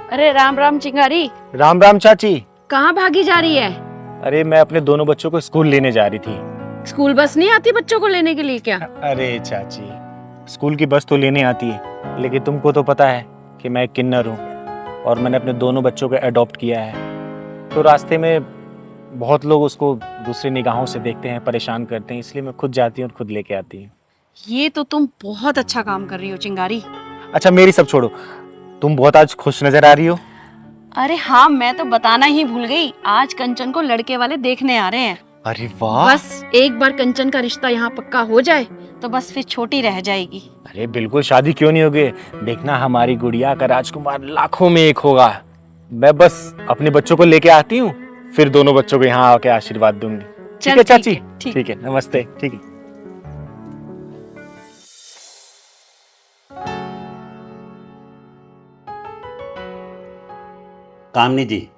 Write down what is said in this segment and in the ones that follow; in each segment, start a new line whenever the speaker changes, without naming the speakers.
अरे राम राम चिंगारी।
राम राम चाची।
कहाँ भागी जा रही है?
अरे मैं अपने दोनों बच्चों को स्कूल लेने जा रही थी।
स्कूल बस नहीं आती बच्चों को लेने के लिए क्या?
अरे चाची, स्कूल की बस तो लेने आती है, लेकिन तुमको तो पता है कि मैं एक किन्नर हूँ और मैंने अपने दोनों बच्चों को अडॉप्ट किया है। तो रास्ते में बहुत लोग उसको दूसरी निगाहों से देखते हैं, परेशान करते हैं, इसलिए मैं खुद जाती हूँ और खुद लेके आती हूँ।
ये तो तुम बहुत अच्छा काम कर रही हो चिंगारी।
अच्छा मेरी सब छोड़ो, तुम बहुत आज खुश नजर आ रही हो।
अरे हाँ, मैं तो बताना ही भूल गई, आज कंचन को लड़के वाले देखने आ रहे हैं।
अरे वाह।
बस एक बार कंचन का रिश्ता यहाँ पक्का हो जाए तो बस फिर छोटी रह जाएगी।
अरे बिल्कुल, शादी क्यों नहीं होगी। देखना हमारी गुड़िया का राजकुमार लाखों में एक होगा। मैं बस अपने बच्चों को लेके आती हूँ, फिर दोनों बच्चों को यहाँ आके आशीर्वाद दूंगी। ठीक है चाची? ठीक है, नमस्ते। ठीक है।
कामनी जी,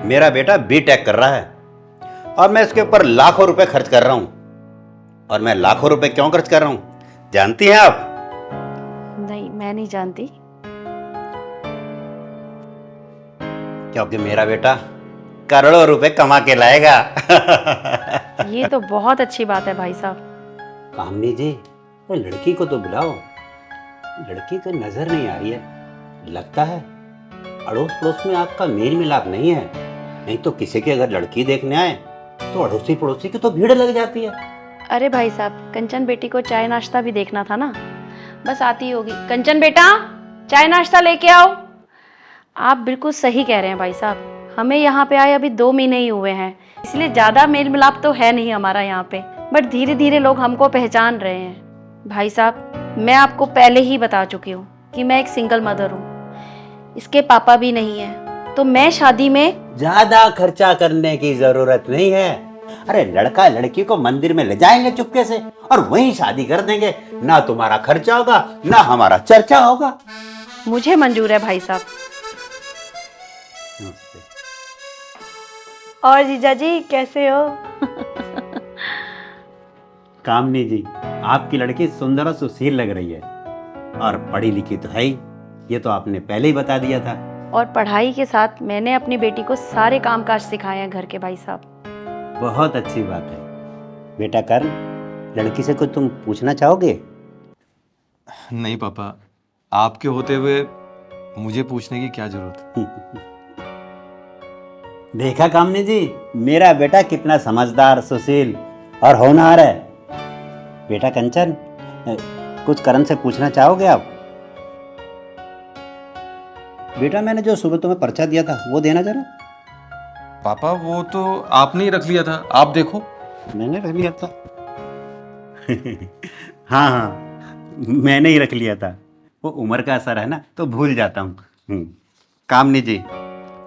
मेरा बेटा बीटेक कर रहा है और मैं इसके ऊपर लाखों रुपए खर्च कर रहा हूं। और मैं लाखों रुपए क्यों खर्च कर रहा हूं जानती हैं आप?
नहीं, मैं नहीं जानती।
क्योंकि मेरा बेटा करोड़ों रुपए कमा के लाएगा।
ये तो बहुत अच्छी बात है भाई साहब।
कामनी जी, वो लड़की को तो बुलाओ। लड़की तो नजर नहीं आ रही है। लगता है अड़ोस पड़ोस में आपका मेल मिलाप नहीं है। नहीं तो किसी के अगर लड़की देखने आए तो अड़ोसी पड़ोसी की तो भीड़ लग जाती है।
अरे भाई साहब, कंचन बेटी को चाय नाश्ता भी देखना था ना, बस आती होगी। कंचन बेटा, चाय नाश्ता लेके आओ। आप बिल्कुल सही कह रहे हैं भाई साहब, हमें यहाँ पे आए अभी 2 महीने ही हुए हैं, इसलिए ज़्यादा मेल मिलाप तो है नहीं हमारा यहाँ पे, बट धीरे धीरे लोग हमको पहचान रहे हैं। भाई साहब, मैं आपको पहले ही बता चुकी हूँ कि मैं एक सिंगल मदर हूँ, इसके पापा भी नहीं है, तो मैं शादी में
ज्यादा खर्चा करने की जरूरत नहीं है। अरे लड़का लड़की को मंदिर में ले जाएंगे चुपके से और वहीं शादी कर देंगे। ना तुम्हारा खर्चा होगा ना हमारा चर्चा होगा।
मुझे मंजूर है भाई साहब। और जीजा जी कैसे हो?
कामनी जी, आपकी लड़की सुंदर और सुशील लग रही है और पढ़ी लिखी तो है ही, ये तो आपने पहले ही बता दिया था।
और पढ़ाई के साथ मैंने अपनी बेटी को सारे कामकाज सिखाए हैं घर के भाई साहब।
बहुत अच्छी बात है। बेटा कर्ण, लड़की से कुछ तुम पूछना चाहोगे?
नहीं पापा, आपके होते हुए मुझे पूछने की क्या जरूरत।
देखा कामनी जी, मेरा बेटा कितना समझदार, सुशील और होनहार है। बेटा कंचन, कुछ करण से पूछना चाहोगे आप? बेटा मैंने जो सुबह तुम्हें पर्चा दिया था वो देना जरा।
पापा वो तो आपने ही रख लिया था, आप देखो।
मैंने रख लिया था। हाँ हाँ, मैंने ही रख लिया था। वो उम्र का असर है ना, तो भूल जाता हूँ। कामनी जी,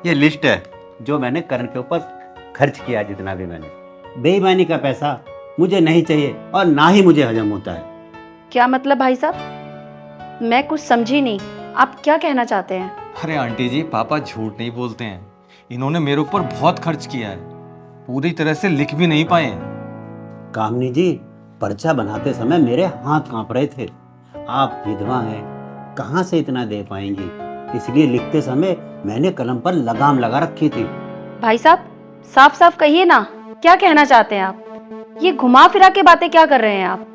ये लिस्ट है जो मैंने करण के ऊपर खर्च किया। जितना भी मैंने, बेईमानी का पैसा मुझे नहीं चाहिए और ना ही मुझे हजम होता है।
क्या मतलब भाई साहब? मैं कुछ समझी नहीं, आप क्या कहना चाहते हैं?
अरे आंटी जी, पापा झूठ नहीं बोलते हैं। इन्होंने मेरे ऊपर बहुत खर्च किया है, पूरी तरह से लिख भी नहीं पाए हैं।
कामनी जी, पर्चा बनाते समय मेरे हाथ कांप रहे थे। आप विधवा हैं, कहाँ से इतना दे पाएंगी, इसलिए लिखते समय मैंने कलम पर लगाम लगा रखी थी।
भाई साहब, साफ साफ कहिए ना, क्या कहना चाहते हैं आप? ये घुमा फिरा के बातें क्या कर रहे हैं आप?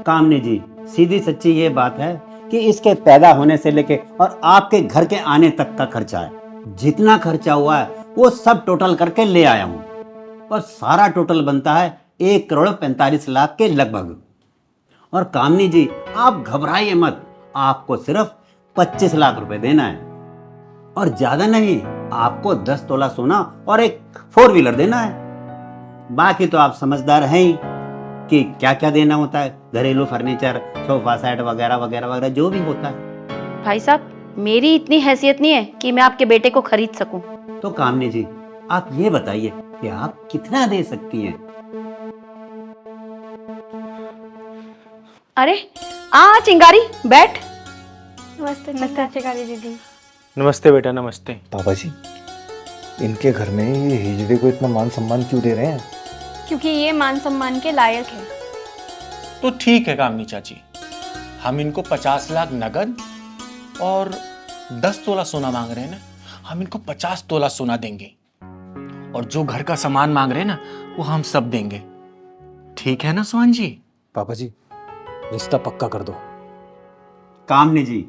कामनी जी, सीधी सच्ची ये बात है कि इसके पैदा होने से लेके और आपके घर के आने तक का खर्चा है। जितना खर्चा हुआ है वो सब टोटल करके ले आया हूँ और सारा टोटल बनता है 1,45,00,000 के लगभग। और कामनी जी, आप घबराइए मत, आपको सिर्फ 25 लाख रुपए देना है और ज्यादा नहीं। आपको 10 तोला सोना और एक 4 व्हीलर देना है। बाकी तो आप समझदार हैं ही कि क्या क्या देना होता है, घरेलू फर्नीचर, सोफा सेट वगैरह वगैरह वगैरह जो भी होता है।
भाई साहब, मेरी इतनी हैसियत नहीं है कि मैं आपके बेटे को खरीद सकूं।
तो कामनी जी, आप ये बताइए कि आप कितना दे सकती हैं?
अरे चिंगारी बैठ।
नमस्ते नमस्ते चिंगारी दीदी।
नमस्ते बेटा, नमस्ते।
पापा जी, इनके घर में ये हिजड़े को इतना मान सम्मान क्यों दे रहे हैं?
क्योंकि ये मान सम्मान के लायक है।
तो ठीक है कामनी चाची, हम इनको 50 लाख नगद और 10 तोला सोना मांग रहे हैं ना, हम इनको 50 तोला सोना देंगे और जो घर का सामान मांग रहे हैं ना वो हम सब देंगे। ठीक है ना सोहन जी?
पापा जी रिश्ता पक्का कर दो।
कामनी जी,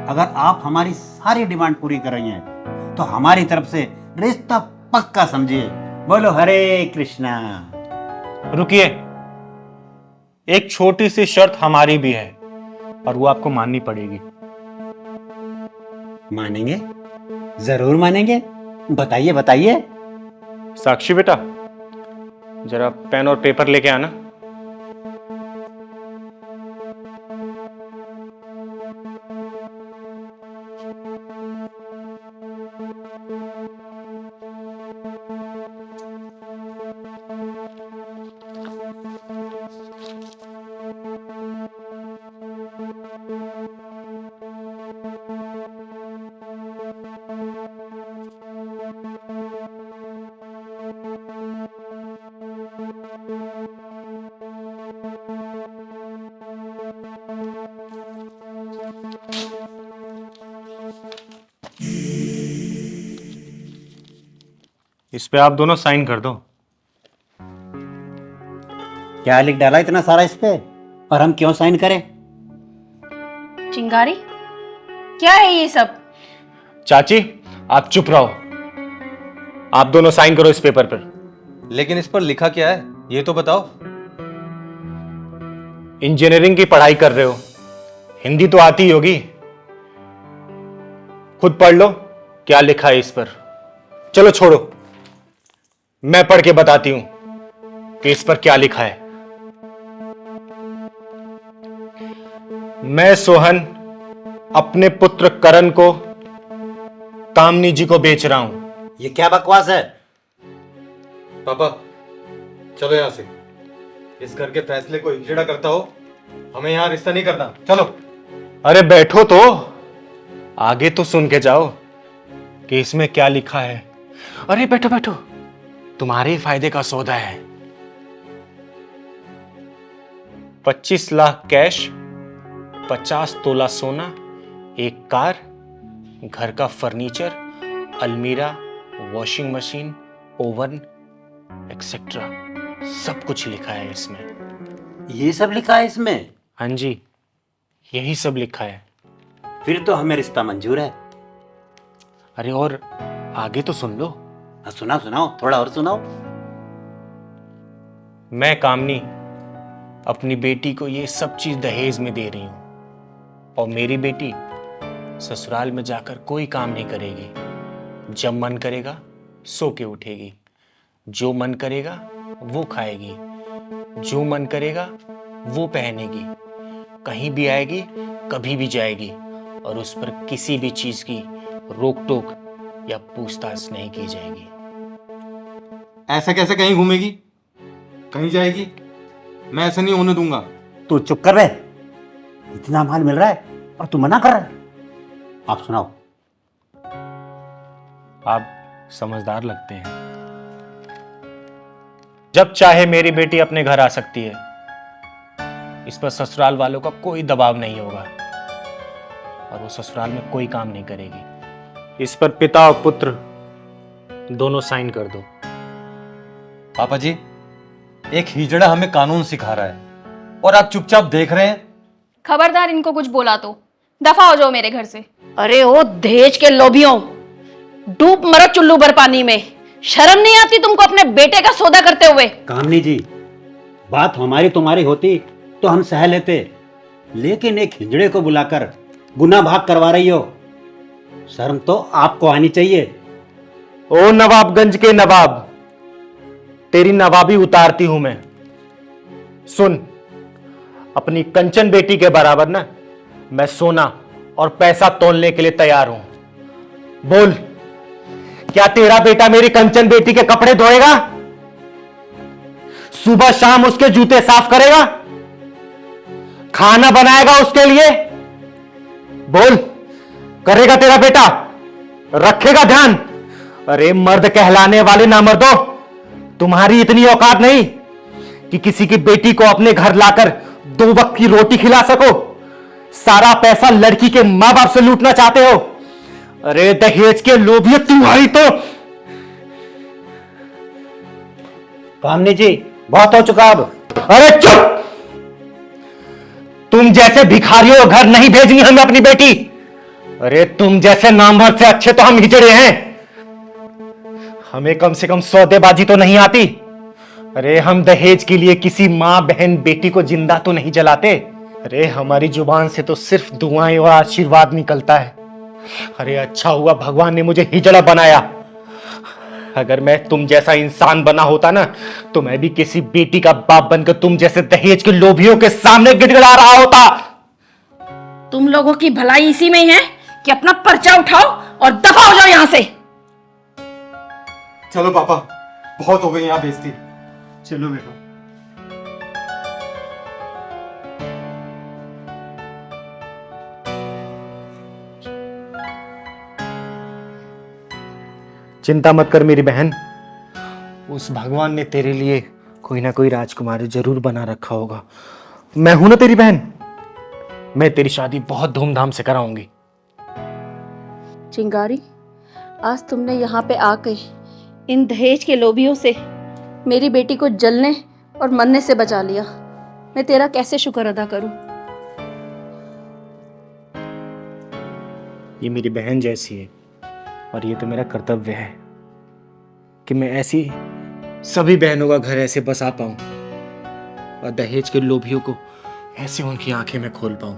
अगर आप हमारी सारी डिमांड पूरी कर रही हैं तो हमारी तरफ से रिश्ता पक्का समझिए। बोलो हरे कृष्णा।
रुकिए, एक छोटी सी शर्त हमारी भी है और वो आपको माननी पड़ेगी।
मानेंगे? जरूर मानेंगे, बताइए बताइए।
साक्षी बेटा, जरा पेन और पेपर लेके आना। इस पे आप दोनों साइन कर दो।
क्या लिख डाला इतना सारा इस पे, और हम क्यों साइन करें?
चिंगारी, क्या है ये सब?
चाची आप चुप रहो, आप दोनों साइन करो इस पेपर पर।
लेकिन इस पर लिखा क्या है ये तो बताओ।
इंजीनियरिंग की पढ़ाई कर रहे हो, हिंदी तो आती ही होगी, खुद पढ़ लो क्या लिखा है इस पर। चलो छोड़ो, मैं पढ़ के बताती हूं कि इस पर क्या लिखा है। मैं सोहन अपने पुत्र करण को कामनी जी को बेच रहा हूं।
ये क्या बकवास है?
पापा चलो यहां से। इस घर के फैसले को हिजड़ा करता हो, हमें यहां रिश्ता नहीं करना। चलो।
अरे बैठो तो, आगे तो सुन के जाओ कि इसमें क्या लिखा है। अरे बैठो बैठो, तुम्हारे ही फायदे का सौदा है। 25 लाख कैश, 50 तोला सोना, एक कार, घर का फर्नीचर, अलमीरा, वॉशिंग मशीन, ओवन एक्सेट्रा, सब कुछ लिखा है इसमें।
ये सब लिखा है इसमें?
हाँ जी, यही सब लिखा है।
फिर तो हमें रिश्ता मंजूर है।
अरे और आगे तो सुन लो।
सुनाओ सुनाओ, थोड़ा और सुनाओ।
मैं कामनी अपनी बेटी को ये सब चीज दहेज में दे रही हूं और मेरी बेटी ससुराल में जाकर कोई काम नहीं करेगी। जब मन करेगा सो के उठेगी, जो मन करेगा वो खाएगी, जो मन करेगा वो पहनेगी, कहीं भी आएगी कभी भी जाएगी और उस पर किसी भी चीज की रोक टोक या पूछताछ नहीं की जाएगी।
ऐसा कैसे कहीं घूमेगी, कहीं जाएगी? मैं ऐसा नहीं होने दूंगा।
तू चुप कर बे, इतना माल मिल रहा है और तू मना कर रहा है। आप सुनाओ।
आप समझदार लगते हैं। जब चाहे मेरी बेटी अपने घर आ सकती है, इस पर ससुराल वालों का कोई दबाव नहीं होगा और वो ससुराल में कोई काम नहीं करेगी। इस पर पिता और पुत्र दोनों साइन कर दो।
पापा जी, एक हिजड़ा हमें कानून सिखा रहा है और आप चुपचाप देख रहे हैं।
खबरदार इनको कुछ बोला तो दफा हो जाओ मेरे घर से।
अरे ओ दहेज के लोभियों, डूब मरो चुल्लू भर पानी में। शर्म नहीं आती तुमको अपने बेटे का सौदा करते हुए?
कामनी जी, बात हमारी तुम्हारी होती तो हम सह लेते, लेकिन एक हिजड़े को बुलाकर गुनाह भाग करवा रही हो, शर्म तो आपको आनी चाहिए।
ओ नवाबगंज के नवाब, तेरी नवाबी उतारती हूं मैं। सुन, अपनी कंचन बेटी के बराबर ना मैं सोना और पैसा तोलने के लिए तैयार हूं। बोल, क्या तेरा बेटा मेरी कंचन बेटी के कपड़े धोएगा? सुबह शाम उसके जूते साफ करेगा? खाना बनाएगा उसके लिए? बोल, करेगा तेरा बेटा? रखेगा ध्यान? अरे मर्द कहलाने वाले ना मर्दो, तुम्हारी इतनी औकात नहीं कि किसी की बेटी को अपने घर लाकर 2 वक्त की रोटी खिला सको। सारा पैसा लड़की के मां बाप से लूटना चाहते हो। अरे दहेज के लोभी तुम्हारी तो।
कामनी जी बहुत हो चुका अब।
अरे चुप! तुम जैसे भिखारियों को घर नहीं भेजनी हमें अपनी बेटी। अरे तुम जैसे नामर्द से अच्छे तो हम हिजड़े हैं। हमें कम से कम सौदेबाजी तो नहीं आती। अरे हम दहेज के लिए किसी माँ बहन बेटी को जिंदा तो नहीं जलाते। अरे हमारी जुबान से तो सिर्फ दुआएं और आशीर्वाद निकलता है। अरे अच्छा हुआ भगवान ने मुझे हिजड़ा बनाया। अगर मैं तुम जैसा इंसान बना होता ना तो मैं भी किसी बेटी का बाप बनकर तुम जैसे दहेज के लोभियों के सामने गिड़गिड़ा रहा होता।
तुम लोगों की भलाई इसी में है कि अपना पर्चा उठाओ और दफा हो जाओ यहाँ से।
चलो पापा, बहुत हो गई यहाँ बेइज्जती।
चलो बेटा।
चिंता मत कर मेरी बहन, उस भगवान ने तेरे लिए कोई ना कोई राजकुमारी जरूर बना रखा होगा। मैं हूं ना तेरी बहन, मैं तेरी शादी बहुत धूमधाम से कराऊंगी।
चिंगारी, आज तुमने यहाँ पे आके इन दहेज के लोभियों से मेरी बेटी को जलने और मरने से बचा लिया। मैं तेरा कैसे शुक्र अदा करूं।
ये मेरी बहन जैसी है और ये तो मेरा कर्तव्य है कि मैं ऐसी सभी बहनों का घर ऐसे बसा पाऊं और दहेज के लोभियों को ऐसे उनकी आंखें में खोल पाऊं।